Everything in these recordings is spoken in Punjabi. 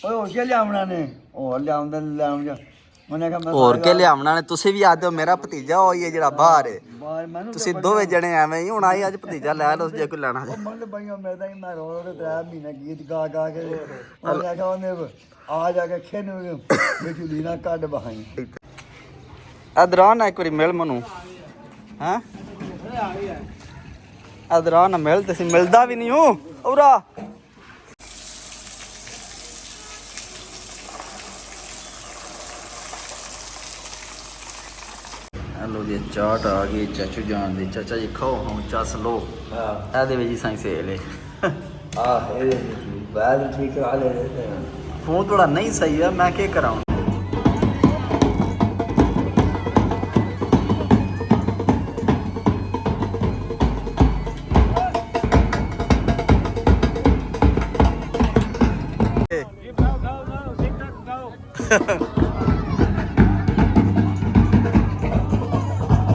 ਓਏ ਹੋਰ ਕੀ ਲਿਆਉਣਾ ਨੇ ਹੋਰ ਲਿਆਉਂਦਾ ਲਿਆਉਂ ਜਾ ਉਹਨੇ ਕਿਹਾ ਮੈਂ ਹੋਰ ਕੇ ਲਿਆਉਣਾ ਨੇ ਤੁਸੀਂ ਵੀ ਆਦੇ ਹੋ ਮੇਰਾ ਭਤੀਜਾ ਹੋਈ ਹੈ ਜਿਹੜਾ ਬਾਹਰ ਹੈ ਬਾਹਰ ਮੈਨੂੰ ਤੁਸੀਂ ਦੋਵੇਂ ਜਣੇ ਐਵੇਂ ਹੀ ਹੁਣ ਆਈ ਅੱਜ ਭਤੀਜਾ ਲੈ ਲਓ ਜੇ ਕੋਈ ਲੈਣਾ ਉਹ ਮੰਨ ਬਈਆਂ ਮੈਂ ਤਾਂ ਮੈਂ ਰੋ ਰੋ 3 ਮਹੀਨੇ ਗੀਤ ਗਾ ਗਾ ਕੇ ਉਹਨੇ ਆਖਿਆ ਉਹਨੇ ਆ ਜਾ ਕੇ ਖੇਨ ਵਿੱਚ ਲੀਨਾ ਕੱਢ ਬਹਾਈ ਅਦਰਾਨ ਇੱਕ ਵਾਰੀ ਮਿਲ ਮਨੂੰ ਹੈਂ ਅਦਰਾਨ ਮਿਲ ਤੇ ਮਿਲਦਾ ਵੀ ਨਹੀਂ ਹੂੰ ਉਰਾ ਹੈਲੋ ਜੀ ਚਾਟ ਆ ਗਈ ਚਾਚੂ ਜਾਨ ਦੀ ਚਾਚਾ ਜੀ ਖਾਓ ਹੁਣ ਚੱਸ ਲੋ ਇਹਦੇ ਵਿੱਚ ਹੀ ਸਾਈ ਸੇਲ ਹੈ ਇਹ ਬਾਅਦ ਠੀਕ ਕਰਾ ਲੈ ਫੋਨ ਥੋੜਾ ਨਹੀਂ ਸਹੀ ਹੈ ਮੈਂ ਕੀ ਕਰਾਂ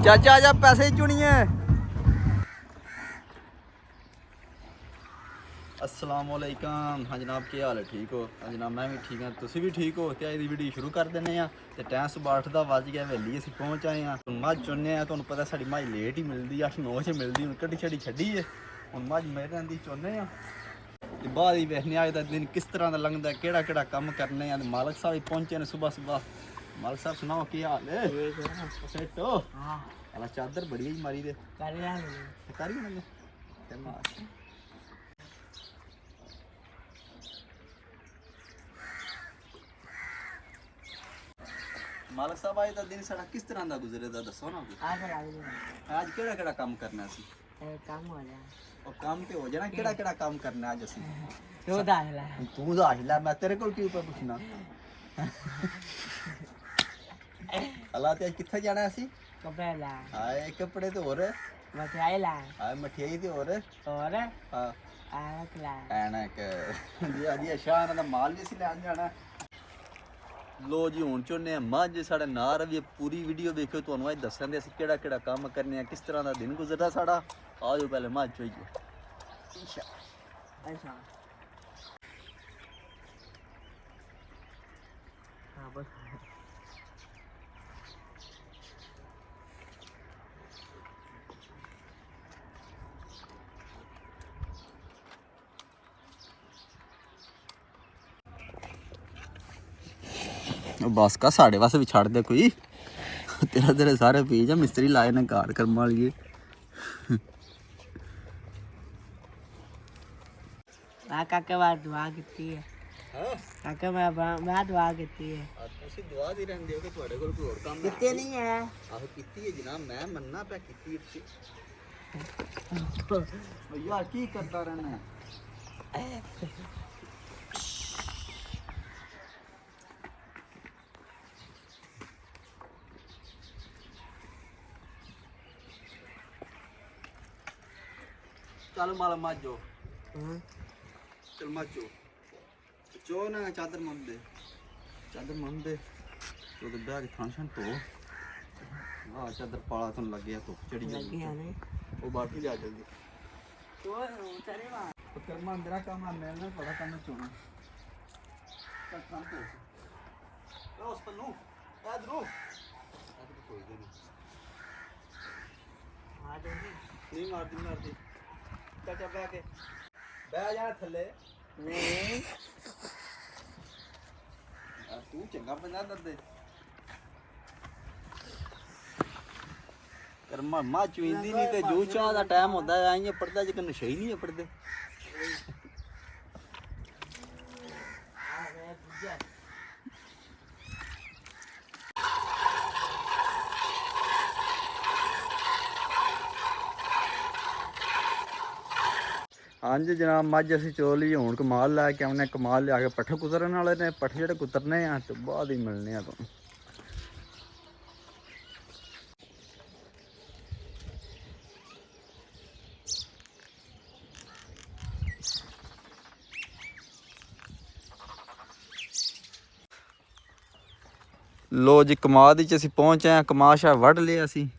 ਚਾਚਾ ਜਾ ਪੈਸੇ ਚੁਣੀਏ अस्सलाम वालेकुम हाँ जनाब ਕੀ ਹਾਲ ਹੈ ਠੀਕ ਹੋ हाँ जनाब मैं भी ठीक हाँ ਤੁਸੀਂ ਵੀ ਠੀਕ ਹੋ ਤੇ ਅੱਜ ਦੀ ਵੀਡੀਓ ਸ਼ੁਰੂ ਕਰ ਦਿੰਦੇ ਆ ਤੇ ਟਾਈਮ ਸਵੇਰ 8 ਦਾ ਵੱਜ ਗਿਆ ਹਵੇਲੀ ਅਸੀਂ ਪਹੁੰਚ ਆਏ ਆ ਮੱਝ ਚੁੰਨੇ ਆ ਤੁਹਾਨੂੰ ਪਤਾ ਸਾਡੀ ਮੱਝ ਲੇਟ ਹੀ ਮਿਲਦੀ 8-9 ਵਜੇ ਮਿਲਦੀ ਹੁਣ ਕੱਢੀ ਛੱਡੀ ਹੈ ਹੁਣ ਮੱਝ ਮੇਰੇ ਦੀ ਚੁੰਨੇ ਆ ਤੇ ਬਾਅਦ ਹੀ ਵੇਖਨੇ ਅੱਜ ਦਾ ਦਿਨ ਕਿਸ ਤਰ੍ਹਾਂ ਦਾ ਲੰਘਦਾ ਕਿਹੜਾ ਕੰਮ ਕਰਨੇ ਆ ਤੇ ਮਾਲਕ ਸਾਹਿਬ ਵੀ ਪਹੁੰਚੇ ਨੇ ਸਵੇਰ ਮਾਲਕ ਸਾਹਿਬ ਸੁਣਾਓ ਕੀ ਹਾਲ ਹੈ ਸੈਟ ਹੋ ਹਾਂ ਅਲਾ ਚਾਦਰ ਬੜੀ ਹੀ ਮਾਰੀ ਦੇ ਕਰੀ ਨਾ ਤੇ ਮਾਰ ਮਾਲਕ ਸਾਹਿਬ ਅੱਜ ਦਾ ਦਿਨ ਸਾਡਾ ਕਿਸ ਤਰ੍ਹਾਂ ਦਾ ਗੁਜ਼ਰੇਦਾ ਦੱਸੋ ਨਾ ਅੱਜ ਕਿਹੜਾ ਕੰਮ ਕਰਨਾ ਸੀ ਕੰਮ ਹੋ ਜਾ ਉਹ ਕੰਮ ਤੇ ਹੋ ਜਾਣਾ ਕਿਹੜਾ ਕੰਮ ਕਰਨਾ ਅੱਜ ਅਸੀਂ ਤੂੰ ਦੱਸ ਲੈ ਤੂੰ ਦੱਸ ਲੈ ਮੈਂ ਤੇਰੇ ਕੋਲ ਕੀ ਉੱਪਰ ਪੁੱਛਣਾ ਅੱਲਾ ਤੇ ਕਿੱਥੇ ਜਾਣਾ ਅਸੀਂ ਕੱਪੜੇ ਲੈ ਹਾਏ ਕੱਪੜੇ ਤੇ ਹੋਰ ਮਠਿਆਈ ਲੈ ਹਾਏ ਮਠਿਆਈ ਤੇ ਹੋਰ ਹਾਂ ਆਖ ਲੈ ਐਨਕ ਜੀ ਅੱਜ ਸ਼ਾਨ ਦਾ ਮਾਲ ਨਹੀਂ ਸੀ ਲੈਣ ਜਾਣਾ ਲੋ ਜੀ ਹੁਣ ਚੁਣਨੇ ਆ ਮੱਝ ਸਾਡੇ ਨਾਲ ਰਵੀ ਪੂਰੀ ਵੀਡੀਓ ਵੇਖਿਓ ਤੁਹਾਨੂੰ ਅੱਜ ਦੱਸਾਂਗੇ ਅਸੀਂ ਕਿਹੜਾ ਕੰਮ ਕਰਨੇ ਆ ਕਿਸ ਤਰ੍ਹਾਂ ਦਾ ਦਿਨ ਗੁਜ਼ਰਦਾ ਸਾਡਾ ਆਜੋ ਪਹਿਲੇ ਮੱਝ ਚੋਈਏ ਅੱਛਾ ਹਾਂ ਬਸ बस का साढ़े वास्ते भी छड़ दे कोई तेरे सारे पी जा मिस्त्री लाए ने कार कर्म वाली काके बाद दुआ की है हां काके मैं बाद दुआ की है ਤੁਸੀਂ ਦੁਆ ਦੀ ਰਹਿੰਦੇ ਹੋ ਕਿ ਤੁਹਾਡੇ ਕੋਲ ਕੋਈ ਹੋਰ ਕੰਮ कितने नहीं है ਆਹੋ ਕੀਤੀ ਹੈ ਜਨਾਬ ਮੈਂ ਮੰਨਣਾ ਪਿਆ ਕੀਤੀ ਤੁਸੀਂ ਯਾਰ ਕੀ ਕਰਦਾ ਰਹਿਣਾ चलो माला माजो चल माजो चो ना चादर मन दे तो बैग थान तो आ चादर पाला तुम लग गया तो चढ़ी गई वो बाकी जा जल्दी तो चले वा तो कर्मा अंदर काम आ मैं ना बड़ा काम चोना चल काम तो लो उस पन्नू याद रो कोई दे नहीं मारती चाचा बह जाना थले नहीं तू चंगा बंदा दर्दे कर मां चुईंदी नहीं ते जो चाह दा टाइम होंदा है आइए पड़दा जे नशे ही नहीं पड़दे हाँ जी जनाब मझ असी चोल ही हूँ कमाल लैके आने कमाल लिया के पट्ठे कुतरन वाले ने पट्ठे जेह्ड़े कुतरने आ तो बाद ही मिलने आ तुम लो जी कमाद च असी पहुंचे हैं कमाद शा वढ़ लिया असी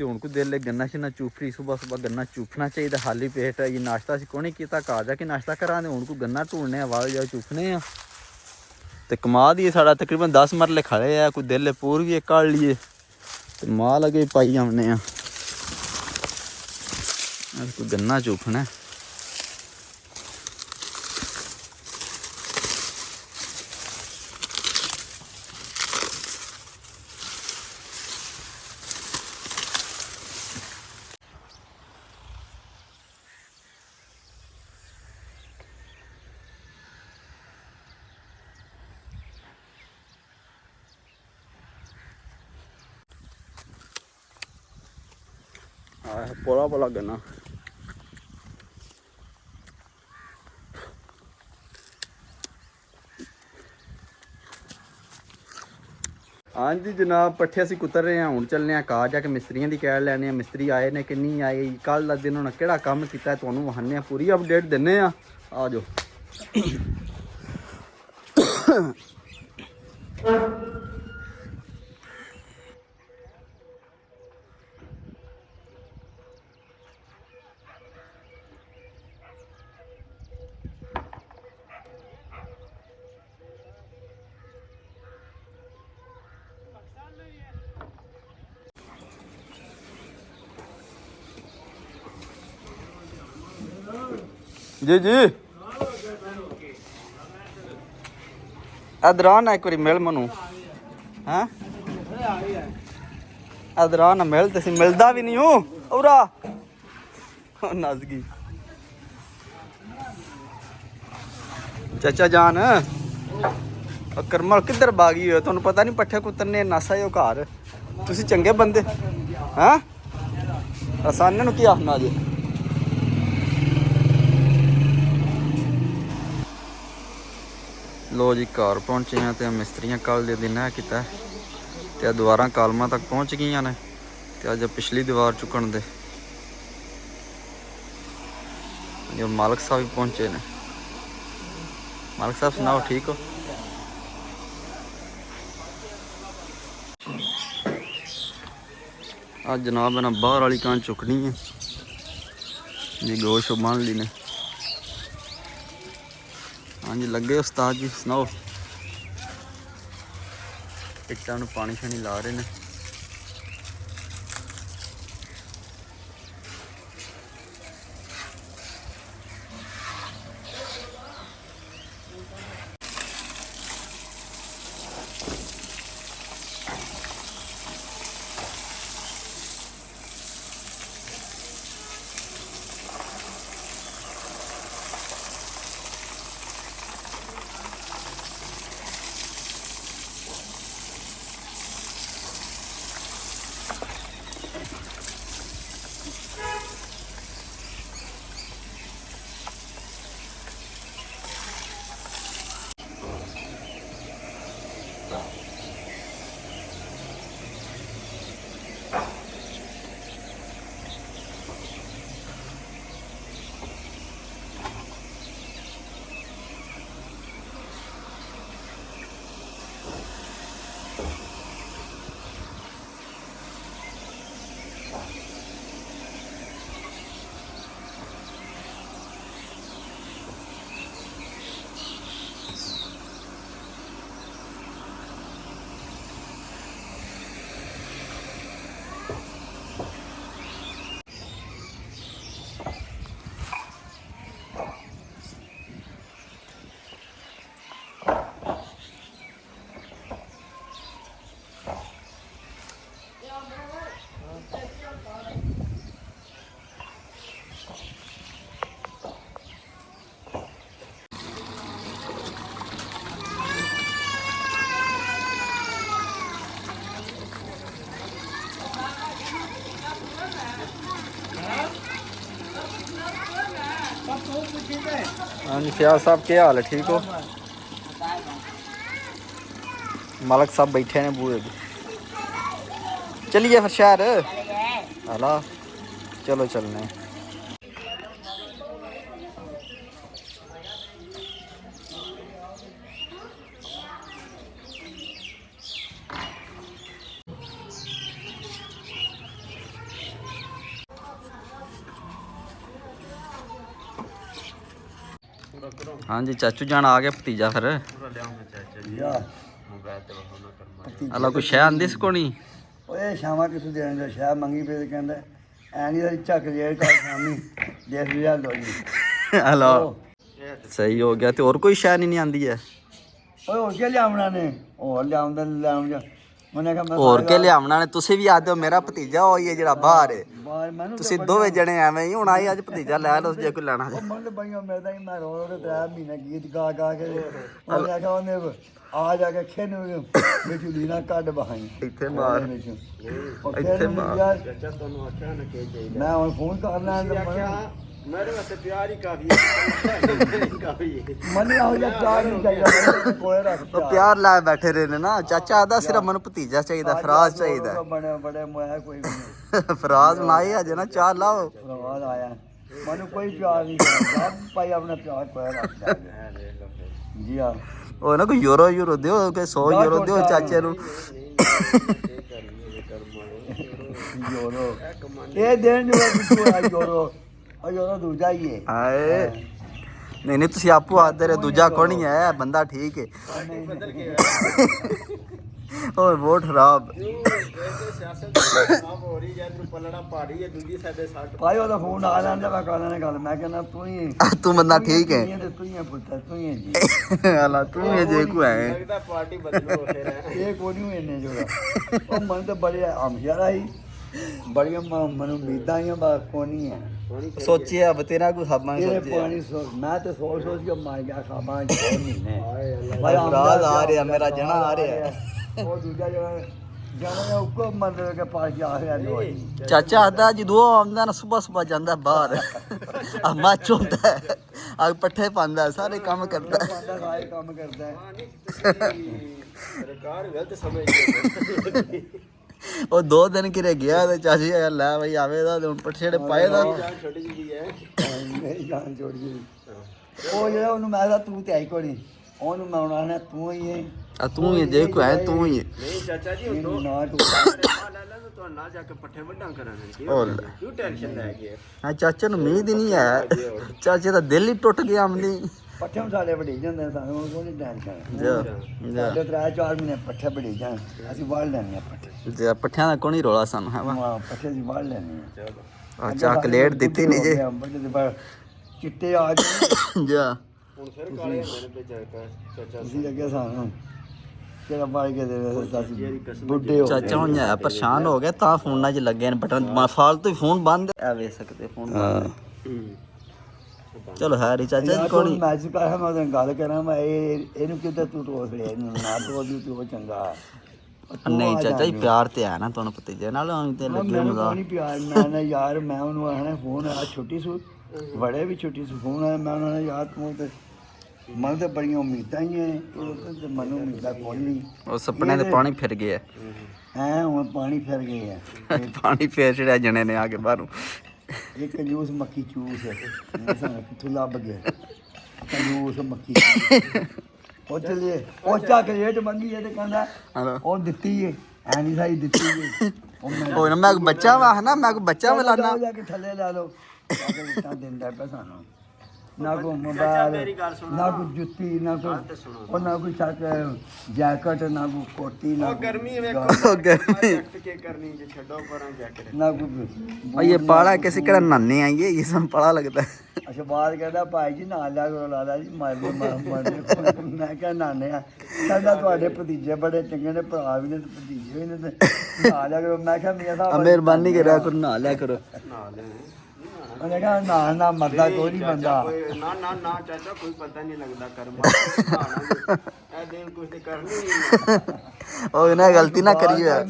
ਤੇ ਹੁਣ ਕੋ ਦਿਲ ਗੰਨਾ ਸ਼ਨਾ ਚੂਫਰੀ ਸੁਬਹ ਗੰਨਾ ਚੂਫਣਾ ਚਾਹੀਦਾ ਖਾਲੀ ਪੇਟ ਇਹ ਨਾਸ਼ਤਾ ਅਸੀਂ ਕੋਈ ਨਹੀਂ ਕੀਤਾ ਘਰ ਜਾ ਕੇ ਨਾਸ਼ਤਾ ਕਰਾਂਗੇ ਹੁਣ ਕੋ ਗੰਨਾ ਢੂੰਡਨੇ ਆ ਵਾਲ ਜਾ ਚੂਫਨੇ ਆ ਤੇ ਕਮਾ ਦੀ ਸਾਡਾ ਤਕਰੀਬਨ 10 ਮਰਲੇ ਖੜੇ ਆ ਕੋਈ ਦਿਲ ਪੂਰ ਵੀ ਕੱਢ ਲਈਏ ਤੇ ਮਾਲ ਅਗੇ ਪਾਈ ਆਉਨੇ ਆ ਕੋਈ ਗੰਨਾ ਚੂਫਣਾ पोला गन्ना हाँ जी जनाब पट्ठे असीं कुतर रहे हैं हुण चलने आ घर जाके मिस्त्रियों की कैड लैने आ मिस्त्री आए ने कि नहीं आए कल का दिन उन्होंने किहड़ा काम किया तुहानूं वहाने आ पूरी अपडेट दिन्ने आ जाओ जी जी इधर आ ना एक बारी मिल मनु हैं इधर आ ना मिल ते मिलता भी नहीं हूँ उरा नस गई चाचा जान करमल किधर बागी हो तुहानूं पता नहीं पट्ठे कुतरने नस आए हो घर तुसीं चंगे बंदे हैं आसाने नूं की आखना जी लो जी घर पहुँचे हैं तो मिस्त्रियाँ कल दे दिन है किया तो दीवार कालमा तक पहुँच गई ने तो अज पिछली दीवार चुकन दे जो मालक साहब भी पहुँचे ने मालक साहब सुनाओ ठीक हो आज जनाब है ना बाहर वाली कान चुकनी है जी गोश बन ली ने हाँ जी लगे उस्ताद जी सुनाओ इट्टां नूं पानी शानी ला रहे ने हाँ जी फ्याज साहब क्या हाल है ठीक हो मालक साहब बैठे ने बूहे चलिए फिर शहर हला चलो चलने ਹਾਂਜੀ ਚਾਚੂ ਜਾਨ ਆ ਗਿਆ ਭਤੀਜਾ ਫਿਰ ਯਾ ਅੱਲਾ ਕੋਈ ਸ਼ੈ ਆਂਦੀ ਸੀ ਕੋਣੀ ਓਏ ਸ਼ਾਮਾਂ ਕਿਥੋਂ ਦੇਣ ਦਾ ਸ਼ਾਹ ਮੰਗੀ ਪਏ ਤੇ ਕਹਿੰਦਾ ਐ ਨਹੀਂ ਝੱਕ ਜੇ ਕੱਲ ਸ਼ਾਮੀ ਦੇਖ ਲਿਆ ਲੋ ਜੀ ਹਲੋ ਸਹੀ ਹੋ ਗਿਆ ਤੇ ਹੋਰ ਕੋਈ ਸ਼ੈ ਨਹੀਂ ਆਂਦੀ ਹੈ ਓਏ ਹੋਰ ਕੀ ਲਿਆਉਣਾ ਨੇ ਹੋਰ ਲਿਆਉਂਦਾ ਲਿਆਉਂਦਾ ਉਹਨੇ ਕਿਹਾ ਮੈਂ ਹੋਰ ਕੇ ਲਿਆਉਣਾ ਨੇ ਤੁਸੀਂ ਵੀ ਆਦੋ ਮੇਰਾ ਭਤੀਜਾ ਹੋਈ ਹੈ ਜਿਹੜਾ ਬਾਹਰ ਹੈ ਬਾਹਰ ਮੈਨੂੰ ਤੁਸੀਂ ਦੋਵੇਂ ਜਣੇ ਐਵੇਂ ਹੀ ਹੁਣ ਆਏ ਅੱਜ ਭਤੀਜਾ ਲੈ ਲਓ ਜੇ ਕੋਈ ਲੈਣਾ ਉਹ ਮਨ ਬਈਓ ਮੈਂ ਤਾਂ ਮੈਂ ਰੋ ਰੋ 3 ਮਹੀਨੇ ਗੀਤ ਗਾ ਗਾ ਕੇ ਉਹਨੇ ਆਖਿਆ ਉਹਨੇ ਆ ਜਾ ਕੇ ਖੇਨ ਵਿੱਚ ਲੀਨਾ ਕੱਢ ਬਹਾਈ ਇੱਥੇ ਮਾਰ ਇੱਥੇ ਮਾਰ ਚਾਚਾ ਤੁਹਾਨੂੰ ਆਖਿਆ ਨਾ ਕਿ ਚਾਹੀਦਾ ਮੈਂ ਹੁਣ ਫੋਨ ਕਰਨਾ ਮੇਰੇ ਵਾਸਤੇ ਪਿਆਰ ਹੀ ਕਾਫੀ ਹੈ ਮਨ ਹੋ ਜਾ ਪਿਆਰ ਨਹੀਂ ਚਾਹੀਦਾ ਕੋਲੇ ਰੱਖ ਪਿਆਰ ਲੈ ਬੈਠੇ ਰਹੇ ਨੇ ਨਾ ਚਾਚਾ ਆਦਾ ਸਿਰਫ ਮੈਨੂੰ ਭਤੀਜਾ ਚਾਹੀਦਾ ਫਰਾਜ਼ ਚਾਹੀਦਾ ਬੜੇ ਬੜੇ ਮੈਂ ਕੋਈ ਨਹੀਂ ਫਰਾਜ਼ ਬਣਾਈ ਅਜੇ ਨਾ ਚਾਹ ਲਾਓ ਫਰਾਜ਼ ਆਇਆ ਮੈਨੂੰ ਕੋਈ ਪਿਆਰ ਨਹੀਂ ਕਰਦਾ ਭਾਈ ਆਪਣਾ ਪਿਆਰ ਕੋਲੇ ਰੱਖ ਜੀ ਆ ਉਹ ਨਾ ਕੋਈ ਯੂਰੋ ਦਿਓ ਕਿ 100 ਯੂਰੋ ਦਿਓ ਚਾਚੇ ਨੂੰ ਯੂਰੋ ਇਹ ਦੇਣ ਨੂੰ ਕਿਉਂ ਆ ਯੂਰੋ ਯੂਰੋ ਦੂਜਾ ਹੀ ਹੈ ਹਾਏ ਨਹੀਂ ਤੁਸੀਂ ਆਪੂ ਆਦੇ ਰਹੇ ਦੂਜਾ ਕੌਣ ਹੀ ਹੈ ਬੰਦਾ ਠੀਕ ਹੈ ਹੋਰ ਵੋਟ ਖਰਾਬ ਭਾਈ ਉਹਦਾ ਫੋਨ ਆ ਜਾਂਦਾ ਮੈਂ ਕਾਲਾਂ ਨੇ ਗੱਲ ਮੈਂ ਕਹਿੰਦਾ ਤੂੰ ਬੰਦਾ ਠੀਕ ਹੈ ਤੂੰ ਹੀ ਪੁੱਤਰ ਤੂੰ ਹੀ ਜੀ ਹਾਲਾ ਤੂੰ ਹੀ ਜੇ ਕੋ ਹੈ ਲੱਗਦਾ ਪਾਰਟੀ ਬਦਲੋ ਇਹ ਕੋਈ ਨਹੀਂ ਇੰਨੇ ਜੋਗਾ ਉਹ ਮਨ ਤਾਂ ਬੜੇ ਆਮਸ਼ਾਰਾ ਹੀ ਬੜੀਆਂ ਮਨੂੰ ਉਮੀਦਾਂ ਹੀ ਬਾ ਕੋਣੀ ਹੈ ਸੋਚਿਆ ਬਤੇਰਾ ਕੋਈ ਖਾਬਾਂ ਪਾਣੀ ਮੈਂ ਤੇ ਸੋਚ ਕੇ ਮਾਰ ਗਿਆ ਖਾਬਾਂ 2 ਮਹੀਨੇ ਭਾਈ ਫਰਾਜ਼ ਆ ਰਿਹਾ ਮੇਰਾ ਜਣਾ ਆ ਰਿਹਾ ਉਹ ਦੂਜਾ ਜਣਾ ਉੱਕੋ ਮੰਦਰ ਕੇ ਪਾਸ ਜਾ ਰਿਹਾ ਲੋਈ ਚਾਚਾ ਆਦਾ ਜਦੋਂ ਆਉਂਦਾ ਨਾ ਸਵੇਰ ਜਾਂਦਾ ਬਾਹਰ ਆ ਮਾਚ ਹੁੰਦਾ ਆ ਪੱਠੇ ਪਾਉਂਦਾ ਸਾਰੇ ਕੰਮ ਕਰਦਾ ਸਾਰੇ ਕੰਮ ਕਰਦਾ ਸਰਕਾਰ ਗਲਤ ਸਮਝ ਉਹ 2 ਦਿਨ ਕਿਰੇ ਗਿਆ ਤੇ ਚਾਚੀ ਲੈ ਬਈ ਆਵੇ ਦਾ ਹੁਣ ਪੱਠੇ ਪਾਏ ਦਾ ਛੋਟੀ ਜਿਹੀ ਹੈ ਮੇਰੀ ਜਾਨ ਛੋਟੀ ਜਿਹੀ ਉਹ ਜਿਹੜਾ ਉਹਨੂੰ ਮੈਂ ਕਿਹਾ ਤੂੰ ਤੇ ਆਈ ਕੋਣੀ ਉਹਨੂੰ ਮੈਂ ਉਹਨਾਂ ਤੂੰ ਹੀ ਹੈ ਆ ਤੂੰ ਹੀ ਜੇ ਕੋ ਹੈ ਤੂੰ ਹੀ ਨਹੀਂ ਚਾਚਾ ਜੀ ਉਹ ਨਾ ਤੂੰ ਲੈ ਲੈ ਤੋਂ ਨਾਲ ਜਾ ਕੇ ਪੱਠੇ ਵੱਢਾਂ ਕਰਾਂਗੇ ਕਿਉਂ ਟੈਨਸ਼ਨ ਲੈ ਕੇ ਆ ਚਾਚੇ ਨੂੰ ਉਮੀਦ ਹੀ ਨਹੀਂ ਹੈ ਚਾਚੇ ਦਾ ਦਿਲ ਹੀ ਟੁੱਟ ਗਿਆ ਆਮਦੀ ਪੱਠੇ ਸਾਡੇ ਵੱਢੀ ਜਾਂਦੇ ਸਾਨੂੰ ਕੋਈ ਟੈਨਸ਼ਨ ਜਾ ਸਾਡੇ 3-4 ਮਹੀਨੇ ਪੱਠੇ ਵੱਢੀ ਜਾਣ ਅਸੀਂ ਵਾੜ ਲੈਣੇ ਆ ਪੱਠੇ ਜਾ ਪੱਠਿਆਂ ਦਾ ਕੋਈ ਰੋਲਾ ਸਾਨੂੰ ਹੈ ਹਾਂ ਪੱਠੇ ਦੀ ਵਾੜ ਲੈਣੇ ਆ ਚਲੋ ਆ ਚਾਕਲੇਟ ਦਿੱਤੀ ਨਹੀਂ ਜੇ ਚਿੱਟੇ ਆ ਗਏ ਜਾ ਹੁਣ ਫਿਰ ਕਾਲੇ ਹੁੰਦੇ ਨੇ ਚਾਚਾ ਤੁਸੀਂ ਅੱਗੇ ਸਾਨੂੰ ਕਿਹੜਾ ਬਾਈ ਕੇ ਦੇ ਸਾਸੀ ਬੁੱਢੇ ਹੋ ਚਾਚਾ ਹੁਣ ਆਇਆ ਪਰੇਸ਼ਾਨ ਹੋ ਗਿਆ ਤਾਂ ਫੋਨਾਂ 'ਚ ਲੱਗੇ ਨੇ ਬਟਨ ਫਾਲਤੂ ਹੀ ਫੋਨ ਬੰਦ ਆ ਵੇਖ ਸਕਦੇ ਫੋਨ ਚਲੋ ਹੈ ਰੀ ਚਾਚਾ ਜੀ ਕੋਣੀ ਮੈਚ ਕਰ ਮੈਂ ਉਹਦੇ ਗੱਲ ਕਰਾਂ ਮੈਂ ਇਹਨੂੰ ਕਿਤੇ ਤੂੰ ਟੋਸ ਲਿਆ ਇਹਨੂੰ ਨਾ ਤੋਦੀ ਤੂੰ ਚੰਗਾ ਨਹੀਂ ਚਾਚਾ ਜੀ ਪਿਆਰ ਤੇ ਆ ਨਾ ਤੁਹਾਨੂੰ ਭਤੀਜੇ ਨਾਲ ਆਉਂ ਤੇ ਲੱਗੇ ਮਜ਼ਾ ਨਹੀਂ ਪਿਆਰ ਨਾ ਯਾਰ ਮੈਂ ਉਹਨੂੰ ਆਖਣਾ ਫੋਨ ਆ ਛੋਟੀ ਸੂ ਬੜੇ ਵੀ ਛੋਟੀ ਸੂ ਫੋਨ ਆ ਮੈਂ ਉਹਨਾਂ ਨੇ ਯਾਰ ਤੂੰ ਤੇ ਮਨ ਤੇ ਬੜੀਆਂ ਉਮੀਦਾਂ ਹੀ ਹੈ ਤੇ ਮਨ ਉਮੀਦਾਂ ਕੋਈ ਨਹੀਂ ਉਹ ਸੁਪਨੇ ਦੇ ਪਾਣੀ ਫਿਰ ਗਿਆ ਹੈ ਹੁਣ ਪਾਣੀ ਫਿਰ ਗਏ ਆ ਪਾਣੀ ਫੇਰ ਛੜਿਆ ਜਣੇ ਨੇ ਆ ਕੇ ਬਾਹਰੋਂ ਇੱਕ ਕੰਜੂਸ ਮੱਕੀ ਚੂਸ ਸਾਨੂੰ ਕਿੱਥੋਂ ਲੱਭ ਗਿਆ ਕੰਜੂਸ ਮੱਕੀ ਉਹ ਚਲੇ ਉਹ ਚੱਕ ਰੇਟ ਮੰਗੀ ਹੈ ਤੇ ਕਹਿੰਦਾ ਉਹ ਦਿੱਤੀ ਹੈ ਐ ਨਹੀਂ ਸਾਈ ਦਿੱਤੀ ਹੈ ਉਹ ਨਾ ਮੈਂ ਬੱਚਾ ਵਾ ਨਾ ਮੈਂ ਬੱਚਾ ਵਲਾਣਾ ਜਾ ਕੇ ਥੱਲੇ ਲਾ ਲਓ ਜਾ ਕੇ ਦਿੱਤਾ ਦਿੰਦਾ ਪਿਆ ਸਾਨੂੰ ਨਾ ਕੋਈ ਮੋਬਾਈਲ ਨਾ ਕੋਈ ਜੁੱਤੀ ਨਾ ਕੋਈ ਉਹ ਨਾ ਕੋਈ ਚੱਕ ਜੈਕਟ ਨਾ ਕੋਈ ਕੋਟੀ ਨਾ ਗਰਮੀ ਵੇਖੋ ਗਰਮੀ ਕੇ ਕਰਨੀ ਜੇ ਛੱਡੋ ਪਰਾਂ ਜੈਕਟ ਨਾ ਕੋਈ ਉਹ ਇਹ ਪਾਲਾ ਕਿਸੇ ਕਿਹੜਾ ਨਾਨੇ ਆਈਏ ਇਹ ਸਾਨੂੰ ਪੜਾ ਲੱਗਦਾ ਅੱਛਾ ਬਾਅਦ ਕਹਿੰਦਾ ਭਾਈ ਜੀ ਨਾਲ ਲਿਆ ਕਰੋ ਲਾਲਾ ਜੀ ਮਾਰਦੇ ਮੈਂ ਕਿਹਾ ਨਾਨੇ ਆ ਕਹਿੰਦਾ ਤੁਹਾਡੇ ਭਤੀਜੇ ਬੜੇ ਚੰਗੇ ਨੇ ਭਰਾ ਵੀ ਨੇ ਭਤੀਜੇ ਵੀ ਨੇ ਤੇ ਨਾਲ ਲਿਆ ਕਰੋ ਮੈਂ ਕਿਹਾ ਮੀਆਂ ਸਾਹਿਬ ਮਿਹਰਬਾਨੀ ਕਰਿਆ ਕਰੋ ਨਾ ਲਿਆ ਕਰੋ ਉਹਨੇ ਕਿਹਾ ਨਾ ਮਰਦਾ ਕੋਈ ਨਹੀਂ ਬੰਦਾ ਨਾ ਨਾ ਨਾ ਚਾਚਾ ਕੋਈ ਪਤਾ ਨਹੀਂ ਲੱਗਦਾ ਕਰਮ ਇਹ ਦਿਨ ਕੁਝ ਤੇ ਕਰਨੀ ਨਹੀਂ ਉਹ ਨਾ ਗਲਤੀ ਨਾ ਕਰੀ ਹੋਇਆ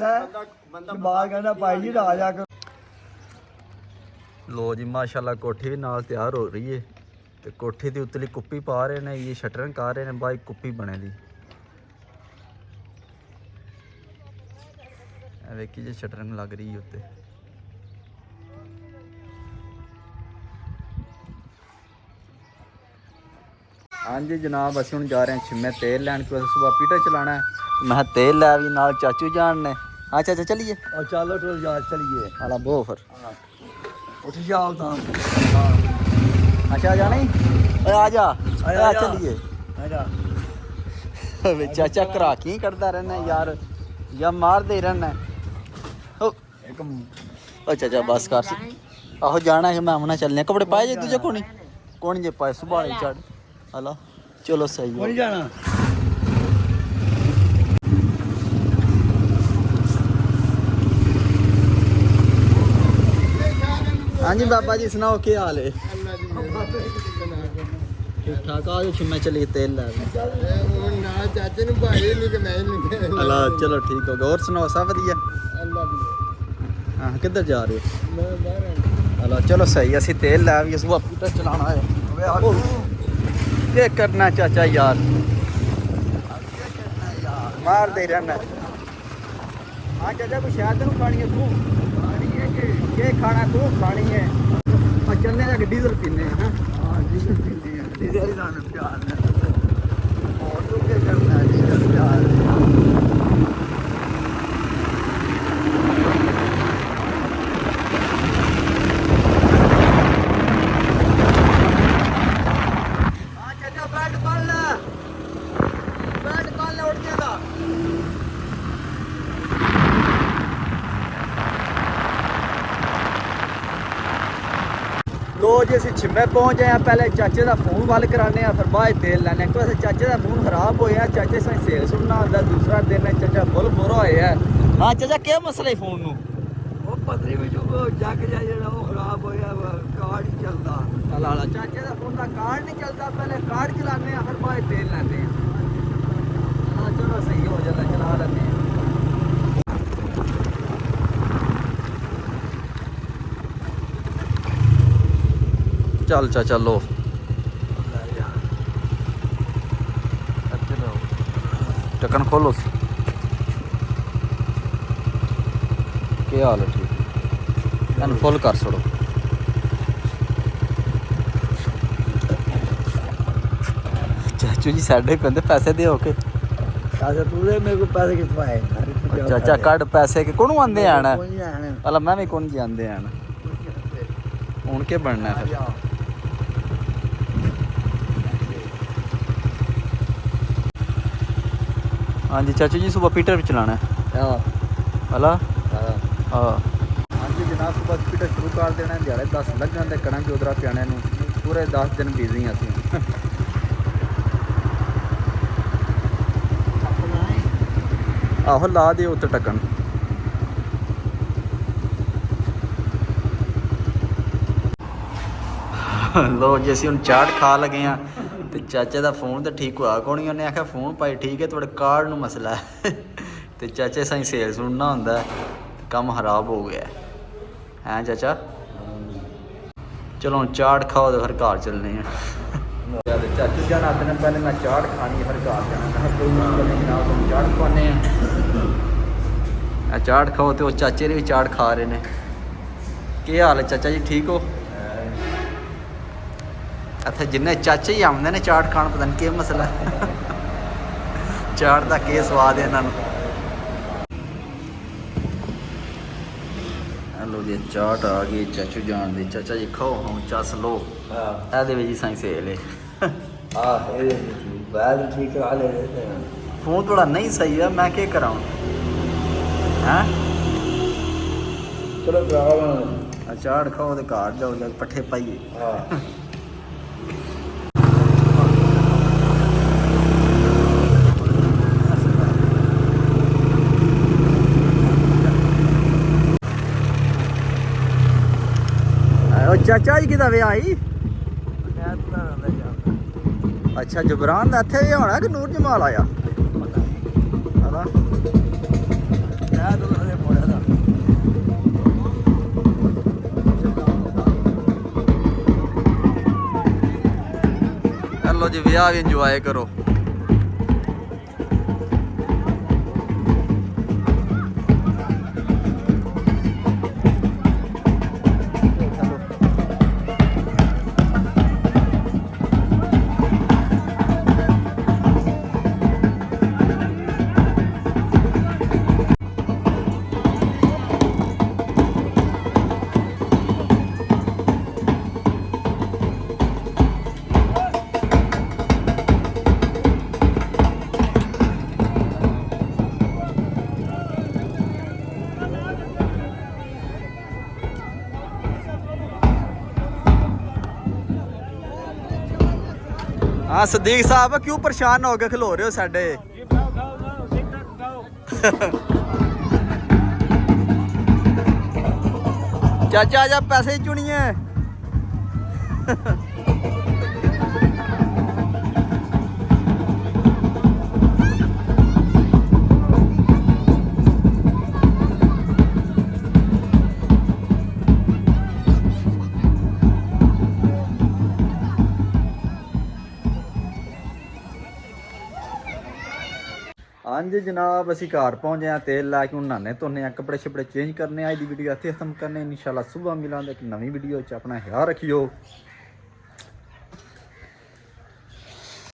ਬੰਦਾ ਬਾਹਰ ਕਹਿੰਦਾ ਭਾਈ ਜੀ ਆ ਜਾ ਕੇ ਲੋ ਜੀ ਮਾਸ਼ਾਅੱਲਾ ਕੋਠੀ ਵੀ ਨਾਲ ਤਿਆਰ ਹੋ ਰਹੀ ਏ ਤੇ ਕੋਠੀ ਦੀ ਉੱਤਲੀ ਕੁੱਪੀ ਪਾ ਰਹੇ ਨੇ ਇਹ ਸ਼ਟਰਿੰਗ ਕਰ ਰਹੇ ਨੇ ਬਾਈ ਕੁੱਪੀ ਬਣੇ ਦੀ ਇਹ ਵੇਖੀ ਜੇ ਸ਼ਟਰਿੰਗ ਲੱਗ ਰਹੀ ਉੱਤੇ ਹਾਂਜੀ ਜਨਾਬ ਅਸੀਂ ਹੁਣ ਜਾ ਰਹੇ ਹਾਂ ਛਿੰਮੇ ਤੇਲ ਲੈਣ ਕਿ ਸੁਬਾ ਪੀਟਾ ਚਲਾਣਾ ਹੈ ਮੈਂ ਤੇਲ ਲੈ ਵੀ ਨਾਲ ਚਾਚੂ ਜਾਣ ਨੇ ਆ ਚਾਚਾ ਚੱਲੀਏ ਉਹ ਚੱਲੋ ਟੋ ਜਾ ਚਲੀਏ ਆਲਾ ਬੋ ਫਿਰ ਉੱਠ ਜਾਓ ਤਾਂ ਅੱਛਾ ਜਾਣਾ ਹੀ ਓਏ ਆ ਜਾ ਆ ਚੱਲੀਏ ਆ ਜਾ ਵੇ ਚਾਚਾ ਕਰਾ ਕੀ ਕਰਦਾ ਰਹਿਣਾ ਯਾਰ ਜਾਂ ਮਾਰਦੇ ਹੀ ਰਹਿਣਾ ਇੱਕ ਓ ਚਾਚਾ ਬਸ ਕਰ ਆਹੋ ਜਾਣਾ ਹੈ ਮੈਂ ਆਉਣਾ ਚੱਲਨੇ ਕੱਪੜੇ ਪਾਏ ਜੇ ਦੂਜੇ ਕੋਣੀ ਜੇ ਪਾਏ ਸੁਭਾਲੇ ਚੜ ਹਲਾ ਚਲੋ ਸਹੀ ਕੋਈ ਜਾਣਾ ਹਾਂਜੀ ਬਾਬਾ ਜੀ ਸੁਣਾਓ ਕੀ ਹਾਲ ਹੈ ਠੀਕ ਠਾਕ ਆ ਜੋ ਮੈਂ ਚਲੀ ਤੇਲ ਲੈ ਨਾ ਚਾਚੇ ਨੂੰ ਭਾਈ ਨਹੀਂ ਕਿ ਮੈਂ ਨਹੀਂ ਹਲਾ ਚਲੋ ਠੀਕ ਹੋ ਗਿਆ ਹੋਰ ਸੁਣਾਓ ਸਭ ਵਧੀਆ ਅੱਲਾ ਦੀ ਹਾਂ ਕਿੱਧਰ ਜਾ ਰਹੇ ਮੈਂ ਬਾਹਰ ਹਲਾ ਚਲੋ ਸਹੀ ਅਸੀਂ ਤੇਲ ਲੈ ਵੀ ਸੁਬਾ ਪੀਟਰ ਚਲਾਣਾ ਹੈ ਕੀ ਕਰਨਾ ਚਾਚਾ ਯਾਰ ਮਾਰਦੇ ਰਹਿਣਾ ਹਾਂ ਚਾਚਾ ਕੋਈ ਸ਼ਾਇਦ ਤੈਨੂੰ ਖਾਣੀ ਹੈ ਤੂੰ ਖਾਣੀ ਹੈ ਕਿ ਖਾਣਾ ਤੂੰ ਖਾਣੀ ਹੈ ਆ ਚੱਲਨੇ ਜਾ ਡੀਜ਼ਲ ਪੀਨੇ ਆ ਹਾਂ ਡੀਜ਼ਲ ਪੀਂਦੇ ਆ ਡੀਜ਼ਲ ਨਾਲ ਪਿਆਰ ਨਾਲ ਹੋਰ ਤੂੰ ਕੀ ਕਰਨਾ ਡੀਜ਼ਲ ਪਿਆਰ ਲੋ ਜੀ ਅਸੀਂ ਛਿੰਮੇ ਪਹੁੰਚ ਗਏ ਆ ਪਹਿਲੇ ਚਾਚੇ ਦਾ ਫੋਨ ਵੱਲ ਕਰਾਣੇ ਆ ਫਿਰ ਬਾਅਦ ਤੇਲ ਲੈਣੇ ਕਿਉਂਕਿ ਅਸੀਂ ਚਾਚੇ ਦਾ ਫੋਨ ਖਰਾਬ ਹੋਇਆ ਚਾਚੇ ਸਾਂ ਸੇਲ ਸੁਣਨਾ ਹੁੰਦਾ ਦੂਸਰਾ ਦਿਨ ਹੈ ਚਾਚਾ ਫੁੱਲ ਬੁਰਾ ਹੋਇਆ ਹਾਂ ਚਾਚਾ ਕੀ ਮਸਲਾ ਹੈ ਫੋਨ ਨੂੰ ਉਹ ਪਤਰੀ ਵਿੱਚ ਉਹ ਜੱਗ ਜਾ ਜਿਹੜਾ ਉਹ ਖਰਾਬ ਹੋਇਆ ਕਾਰਡ ਹੀ ਚੱਲਦਾ ਹਲਾ ਚਾਚੇ ਦਾ ਫੋਨ ਦਾ ਕਾਰਡ ਨਹੀਂ ਚੱਲਦਾ ਪਹਿਲੇ ਕਾਰਡ ਚਲਾਣੇ ਆ ਫਿਰ ਬਾਅਦ ਤੇਲ ਲੈਣੇ ਆ ਹਾਂ ਚਲੋ ਸਹੀ ਹੋ ਜਾਂਦਾ ਚਲਾ ਲੈਂਦੇ ਆ ਚੱਲ ਚਾਚਾ ਲੋ ਢੱਕਣ ਖੋਲੋ ਕੀ ਹਾਲ ਹੈ ਠੀਕ ਇਹਨੂੰ ਫੁੱਲ ਕਰ ਛੜੋ ਚਾਚੂ ਜੀ ਸਾਡੇ ਕਹਿੰਦੇ ਪੈਸੇ ਦਿਓ ਕੇ ਚਾਚਾ ਤੂੰ ਦੇ ਮੇਰੇ ਕੋਲ ਪੈਸੇ ਕਿੱਥੋਂ ਆਏ ਚਾਚਾ ਕੱਢ ਪੈਸੇ ਕਿ ਕੋਨੂੰ ਆਂਦੇ ਆਣ ਕੋਈ ਨਹੀਂ ਆਣੇ ਅਲਾ ਮੈਂ ਵੀ ਕੋਣ ਜਾਂਦੇ ਆਣ ਹੁਣ ਕੀ ਬਣਨਾ ਫਿਰ ਹਾਂਜੀ ਚਾਚੂ ਜੀ ਸੁਬਹ ਪੀਟਰ ਵੀ ਚਲਾਣਾ ਹੈ ਹਲਾ ਹਾਂ ਹਾਂਜੀ ਜਨਾਬ ਸੁਬਹ ਪੀਟਰ ਸ਼ੁਰੂ ਕਰ ਦੇਣਾ ਦਿਹਾੜੇ 10 ਲੱਗ ਜਾਂਦੇ ਕਰਾਂਗੇ ਉਧਰਾ ਪਿਆਣੇ ਨੂੰ ਪੂਰੇ 10 ਦਿਨ ਬਿਜ਼ੀ ਹਾਂ ਅਸੀਂ ਆਹੋ ਲਾ ਦਿਓ ਉੱਤੇ ਟੱਕਣ ਲੋ ਜੀ ਅਸੀਂ ਹੁਣ ਚਾਟ ਖਾ ਲਗੇ ਆ ਤੇ ਚਾਚੇ ਦਾ ਫੋਨ ਤਾਂ ਠੀਕ ਹੋਇਆ ਕੋਣੀ ਉਹਨੇ ਆਖਿਆ ਫੋਨ ਭਾਈ ਠੀਕ ਹੈ ਤੁਹਾਡੇ ਕਾਰਡ ਨੂੰ ਮਸਲਾ ਹੈ ਤੇ ਚਾਚੇ ਸਾਈ ਸੇਲ ਸੁਣਨਾ ਹੁੰਦਾ ਕੰਮ ਖਰਾਬ ਹੋ ਗਿਆ ਹੈ ਚਾਚਾ ਚਲੋ ਹੁਣ ਚਾਟ ਖਾਓ ਤੇ ਫਿਰ ਘਰ ਚੱਲਨੇ ਆ ਚਾਚੂ ਜਾਨ ਆਦੇ ਨੇ ਪਹਿਲੇ ਮੈਂ ਚਾਟ ਖਾਣੀ ਫਿਰ ਘਰ ਜਾਣਾ ਮੈਂ ਕੋਈ ਮੁਸ਼ਕਲ ਨਹੀਂ ਜਨਾਬ ਤੁਹਾਨੂੰ ਚਾਟ ਖਵਾਨੇ ਆ ਚਾਟ ਖਾਓ ਤੇ ਉਹ ਚਾਚੇ ਨੇ ਵੀ ਚਾਟ ਖਾ ਰਹੇ ਨੇ ਕੀ ਹਾਲ ਹੈ ਚਾਚਾ ਜੀ ਠੀਕ ਹੋ ਇੱਥੇ ਜਿੰਨੇ ਚਾਚੇ ਹੀ ਆਉਂਦੇ ਨੇ ਚਾਟ ਖਾਣ ਪਤਾ ਨਹੀਂ ਕੀ ਮਸਲਾ ਚਾਟ ਦਾ ਕੀ ਸਵਾਦ ਹੈ ਇਹਨਾਂ ਨੂੰ ਹੈਲੋ ਜੀ ਚਾਟ ਆ ਗਈ ਚਾਚੂ ਜਾਣ ਦੀ ਚਾਚਾ ਜੀ ਖਾਓ ਹੁਣ ਚੱਸ ਲੋ ਇਹਦੇ ਵਿੱਚ ਹੀ ਸਾਈ ਸੇਲ ਹੈ ਇਹ ਬਾਅਦ ਠੀਕ ਆ ਲੈ ਫੋਨ ਥੋੜਾ ਨਹੀਂ ਸਹੀ ਹੈ ਮੈਂ ਕੀ ਕਰਾਂ ਹੈਂ ਚਲੋ ਕਰਾਓ ਚਾਟ ਖਾਓ ਤੇ ਘਰ ਜਾਓ ਜਾ ਪੱਠੇ ਪਾਈਏ ਹਾਂ ਚਾਚਾ ਜੀ ਕਿਦਾ ਵਿਆਹ ਆਈ ਅੱਛਾ ਜਬਰਾਨ ਦਾ ਇੱਥੇ ਵੀ ਹੋਣਾ ਕਿ ਨੂਰ ਜਮਾਲ ਆਇਆ ਹਲਾ ਹੈਲੋ ਜੀ ਵਿਆਹ ਵੀ ਇੰਜੋਏ ਕਰੋ हाँ सदीक साहब क्यों परेशान हो गए खलो रहे हो साडे चाचा आजा पैसे ही चुनिए ਹਾਂਜੀ ਜਨਾਬ ਅਸੀਂ ਘਰ ਪਹੁੰਚੇ ਆ ਤੇਲ ਲਾ ਕੇ ਹੁਣ ਨਹਾਣੇ ਧੋਨੇ ਆ ਕੱਪੜੇ ਛਪੜੇ ਚੇਂਜ ਕਰਨੇ ਆ ਅੱਜ ਦੀ ਵੀਡੀਓ ਇੱਥੇ ਖਤਮ ਕਰਨੇ ਇਨਸ਼ਾਅੱਲਾ ਸਵੇਰ ਮਿਲਾਂਗੇ ਇੱਕ ਨਵੀਂ ਵੀਡੀਓ 'ਚ ਆਪਣਾ ਖਿਆਲ ਰੱਖਿਓ